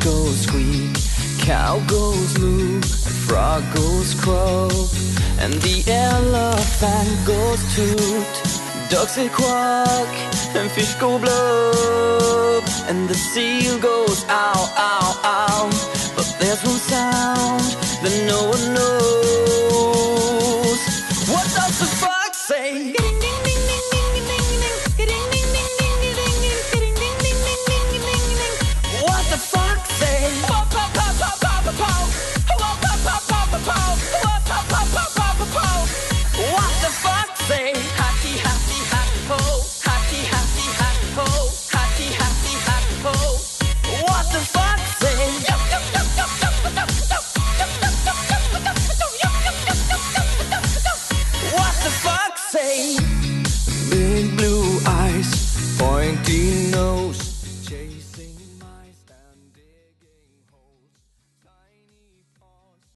goes squeak, cow goes moo, and frog goes croak, and the elephant goes toot. Ducks say quack, and fish go blub, and the seal goes ow, ow, ow. But there's one sound